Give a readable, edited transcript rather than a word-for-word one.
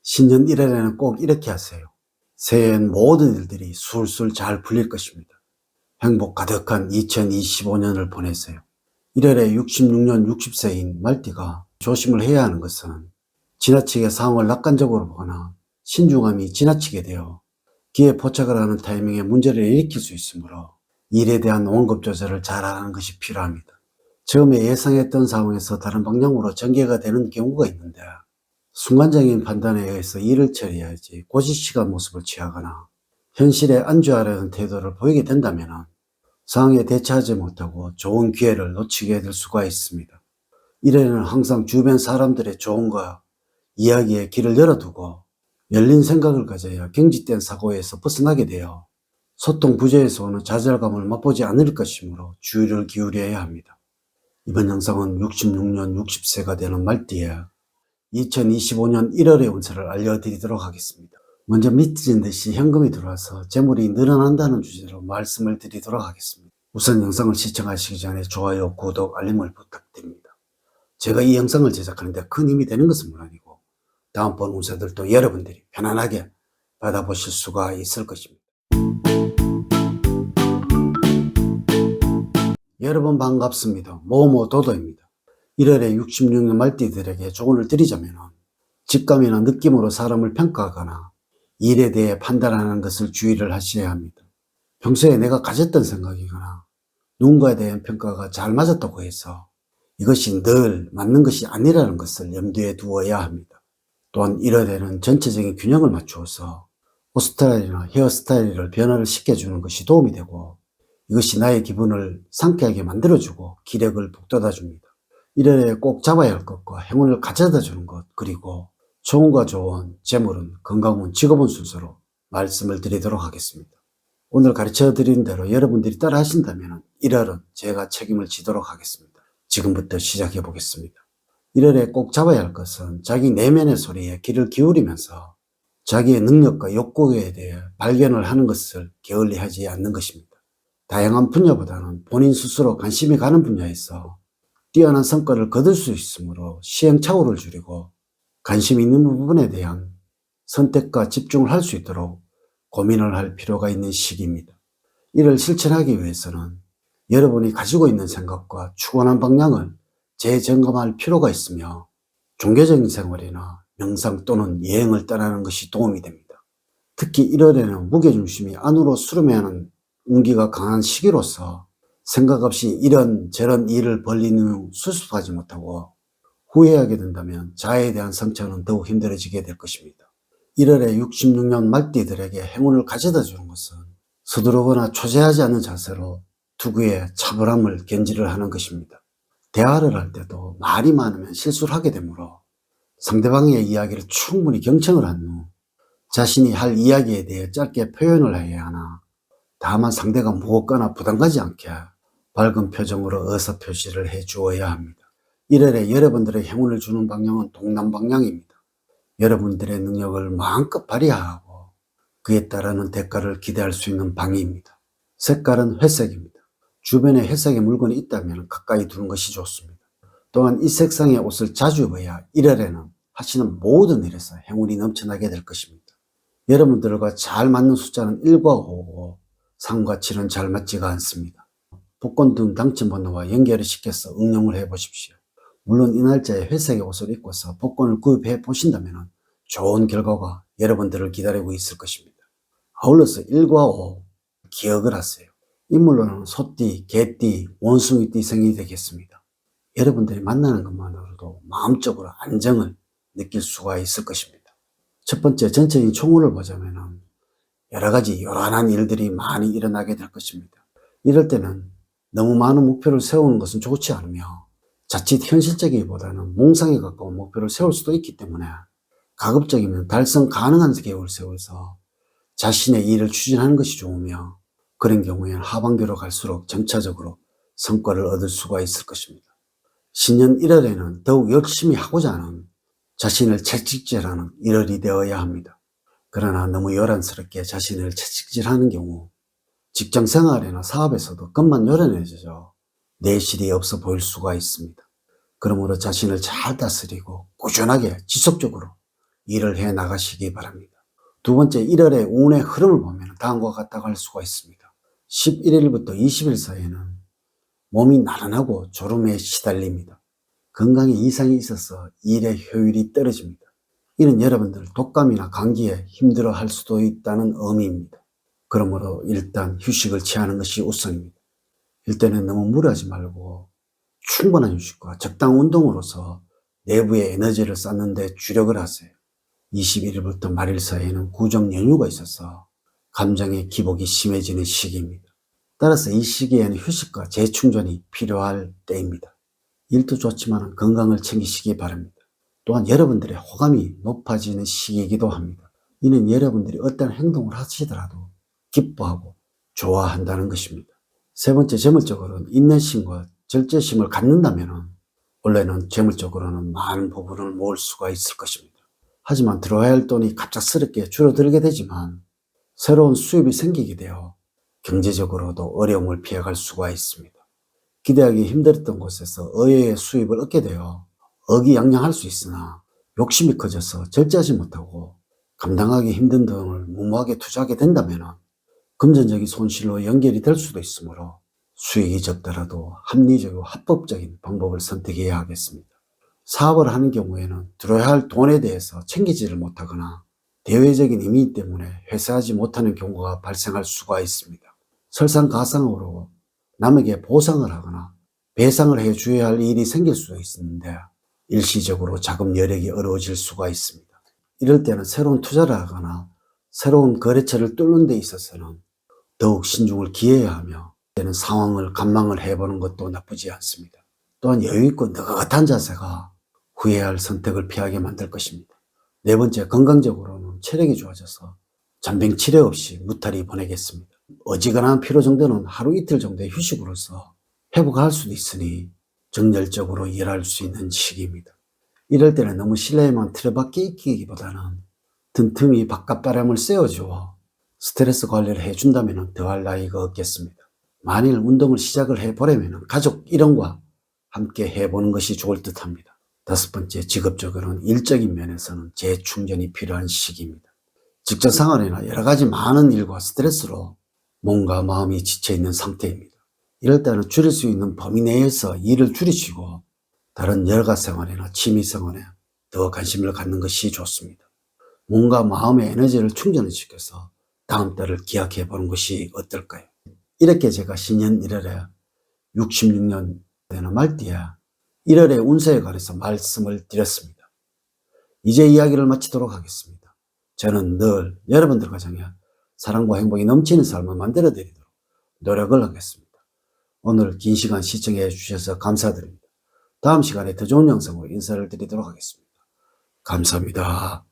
신년 1월에는 꼭 이렇게 하세요. 새해엔 모든 일들이 술술 잘 풀릴 것입니다. 행복 가득한 2025년을 보내세요. 1월에 66년 60세인 말띠가 조심을 해야 하는 것은 지나치게 상황을 낙관적으로 보거나 신중함이 지나치게 되어 기에 포착을 하는 타이밍에 문제를 일으킬 수 있으므로 일에 대한 원급 조절을 잘 하는 것이 필요합니다. 처음에 예상했던 상황에서 다른 방향으로 전개가 되는 경우가 있는데 순간적인 판단에 의해서 일을 처리해야지 고지식한 모습을 취하거나 현실에 안주하려는 태도를 보이게 된다면 상황에 대처하지 못하고 좋은 기회를 놓치게 될 수가 있습니다. 이래는 항상 주변 사람들의 조언과 이야기에 길을 열어두고 열린 생각을 가져야 경직된 사고에서 벗어나게 되어 소통 부재에서 오는 좌절감을 맛보지 않을 것이므로 주의를 기울여야 합니다. 이번 영상은 66년 60세가 되는 말띠에 2025년 1월의 운세를 알려드리도록 하겠습니다. 먼저 미친 듯이 현금이 들어와서 재물이 늘어난다는 주제로 말씀을 드리도록 하겠습니다. 우선 영상을 시청하시기 전에 좋아요, 구독, 알림을 부탁드립니다. 제가 이 영상을 제작하는데 큰 힘이 되는 것은 물론이고 다음번 운세들도 여러분들이 편안하게 받아보실 수가 있을 것입니다. 여러분 반갑습니다. 모모도도입니다. 1월에 66년 말띠들에게 조언을 드리자면 직감이나 느낌으로 사람을 평가하거나 일에 대해 판단하는 것을 주의를 하셔야 합니다. 평소에 내가 가졌던 생각이거나 누군가에 대한 평가가 잘 맞았다고 해서 이것이 늘 맞는 것이 아니라는 것을 염두에 두어야 합니다. 또한 1월에는 전체적인 균형을 맞추어서 옷스타일이나 헤어스타일을 변화를 시켜주는 것이 도움이 되고 이것이 나의 기분을 상쾌하게 만들어주고 기력을 북돋아줍니다. 1월에 꼭 잡아야 할 것과 행운을 가져다 주는 것, 그리고 좋은과 좋은 재물은, 건강운, 직업운 순서로 말씀을 드리도록 하겠습니다. 오늘 가르쳐 드린 대로 여러분들이 따라 하신다면 1월은 제가 책임을 지도록 하겠습니다. 지금부터 시작해 보겠습니다. 1월에 꼭 잡아야 할 것은 자기 내면의 소리에 귀를 기울이면서 자기의 능력과 욕구에 대해 발견을 하는 것을 게을리하지 않는 것입니다. 다양한 분야보다는 본인 스스로 관심이 가는 분야에서 뛰어난 성과를 거둘 수 있으므로 시행착오를 줄이고 관심 있는 부분에 대한 선택과 집중을 할 수 있도록 고민을 할 필요가 있는 시기입니다. 이를 실천하기 위해서는 여러분이 가지고 있는 생각과 추구하는 방향을 재점검할 필요가 있으며 종교적인 생활이나 명상 또는 여행을 떠나는 것이 도움이 됩니다. 특히 1월에는 무게중심이 안으로 수렴하는 운기가 강한 시기로서 생각 없이 이런저런 일을 벌린 후 수습하지 못하고 후회하게 된다면 자해에 대한 성찰은 더욱 힘들어지게 될 것입니다. 1월에 66년 말띠들에게 행운을 가져다 주는 것은 서두르거나 초재하지 않는 자세로 투구에 차분함을 견지를 하는 것입니다. 대화를 할 때도 말이 많으면 실수를 하게 되므로 상대방의 이야기를 충분히 경청을 한 후 자신이 할 이야기에 대해 짧게 표현을 해야 하나 다만 상대가 무겁거나 부담 가지 않게 밝은 표정으로 의사표시를 해 주어야 합니다. 1월에 여러분들의 행운을 주는 방향은 동남 방향입니다. 여러분들의 능력을 마음껏 발휘하고 그에 따르는 대가를 기대할 수 있는 방입니다. 색깔은 회색입니다. 주변에 회색의 물건이 있다면 가까이 두는 것이 좋습니다. 또한 이 색상의 옷을 자주 입어야 1월에는 하시는 모든 일에서 행운이 넘쳐나게 될 것입니다. 여러분들과 잘 맞는 숫자는 1과 5고 3과 7은 잘 맞지가 않습니다. 복권 등 당첨번호와 연결을 시켜서 응용을 해보십시오. 물론 이 날짜에 회색의 옷을 입고서 복권을 구입해 보신다면 좋은 결과가 여러분들을 기다리고 있을 것입니다. 아울러서 1과 5 기억을 하세요. 인물로는 소띠, 개띠, 원숭이띠 생이 되겠습니다. 여러분들이 만나는 것만으로도 마음적으로 안정을 느낄 수가 있을 것입니다. 첫 번째, 전체적인 총론을 보자면 여러 가지 요란한 일들이 많이 일어나게 될 것입니다. 이럴 때는 너무 많은 목표를 세우는 것은 좋지 않으며 자칫 현실적이기보다는 몽상에 가까운 목표를 세울 수도 있기 때문에 가급적이면 달성 가능한 계획을 세워서 자신의 일을 추진하는 것이 좋으며 그런 경우에는 하반기로 갈수록 점차적으로 성과를 얻을 수가 있을 것입니다. 신년 1월에는 더욱 열심히 하고자 하는 자신을 채찍질하는 1월이 되어야 합니다. 그러나 너무 요란스럽게 자신을 채찍질하는 경우 직장생활이나 사업에서도 끝만 요란해져 내실이 없어 보일 수가 있습니다. 그러므로 자신을 잘 다스리고 꾸준하게 지속적으로 일을 해 나가시기 바랍니다. 두 번째, 1월의 운의 흐름을 보면 다음과 같다고 할 수가 있습니다. 11일부터 20일 사이에는 몸이 나른하고 졸음에 시달립니다. 건강에 이상이 있어서 일의 효율이 떨어집니다. 이는 여러분들 독감이나 감기에 힘들어할 수도 있다는 의미입니다. 그러므로 일단 휴식을 취하는 것이 우선입니다. 일단은 너무 무리하지 말고 충분한 휴식과 적당 운동으로서 내부의 에너지를 쌓는 데 주력을 하세요. 21일부터 말일 사이에는 구정 연휴가 있어서 감정의 기복이 심해지는 시기입니다. 따라서 이 시기에는 휴식과 재충전이 필요할 때입니다. 일도 좋지만 건강을 챙기시기 바랍니다. 또한 여러분들의 호감이 높아지는 시기이기도 합니다. 이는 여러분들이 어떤 행동을 하시더라도 기뻐하고 좋아한다는 것입니다. 세 번째, 재물적으로는 인내심과 절제심을 갖는다면 원래는 재물적으로는 많은 부분을 모을 수가 있을 것입니다. 하지만 들어와야 할 돈이 갑작스럽게 줄어들게 되지만 새로운 수입이 생기게 되어 경제적으로도 어려움을 피해갈 수가 있습니다. 기대하기 힘들었던 곳에서 의외의 수입을 얻게 되어 의기양양할 수 있으나 욕심이 커져서 절제하지 못하고 감당하기 힘든 돈을 무모하게 투자하게 된다면 금전적인 손실로 연결이 될 수도 있으므로 수익이 적더라도 합리적이고 합법적인 방법을 선택해야 하겠습니다. 사업을 하는 경우에는 들어야 할 돈에 대해서 챙기지를 못하거나 대외적인 의미 때문에 회수하지 못하는 경우가 발생할 수가 있습니다. 설상가상으로 남에게 보상을 하거나 배상을 해줘야 할 일이 생길 수도 있는데 일시적으로 자금 여력이 어려워질 수가 있습니다. 이럴 때는 새로운 투자를 하거나 새로운 거래처를 뚫는 데 있어서는 더욱 신중을 기해야 하며 때는 상황을 감망을 해보는 것도 나쁘지 않습니다. 또한 여유있고 느긋한 자세가 후회할 선택을 피하게 만들 것입니다. 네 번째, 건강적으로는 체력이 좋아져서 잔병 치레 없이 무탈히 보내겠습니다. 어지간한 피로 정도는 하루 이틀 정도의 휴식으로서 회복할 수도 있으니 정열적으로 일할 수 있는 시기입니다. 이럴 때는 너무 실내에만 틀어박혀 있기보다는 틈틈이 바깥바람을 쐬어주어 스트레스 관리를 해준다면 더할 나위가 없겠습니다. 만일 운동을 시작을 해보려면 가족 일원과 함께 해보는 것이 좋을 듯합니다. 다섯 번째, 직업적으로는 일적인 면에서는 재충전이 필요한 시기입니다. 직장 생활이나 여러 가지 많은 일과 스트레스로 몸과 마음이 지쳐있는 상태입니다. 이럴 때는 줄일 수 있는 범위 내에서 일을 줄이시고 다른 여가 생활이나 취미 생활에 더 관심을 갖는 것이 좋습니다. 몸과 마음의 에너지를 충전시켜서 다음 달을 기약해 보는 것이 어떨까요? 이렇게 제가 신년 1월에 66년 되는 말띠에 1월의 운세에 관해서 말씀을 드렸습니다. 이제 이야기를 마치도록 하겠습니다. 저는 늘 여러분들 가정에 사랑과 행복이 넘치는 삶을 만들어 드리도록 노력을 하겠습니다. 오늘 긴 시간 시청해 주셔서 감사드립니다. 다음 시간에 더 좋은 영상으로 인사를 드리도록 하겠습니다. 감사합니다.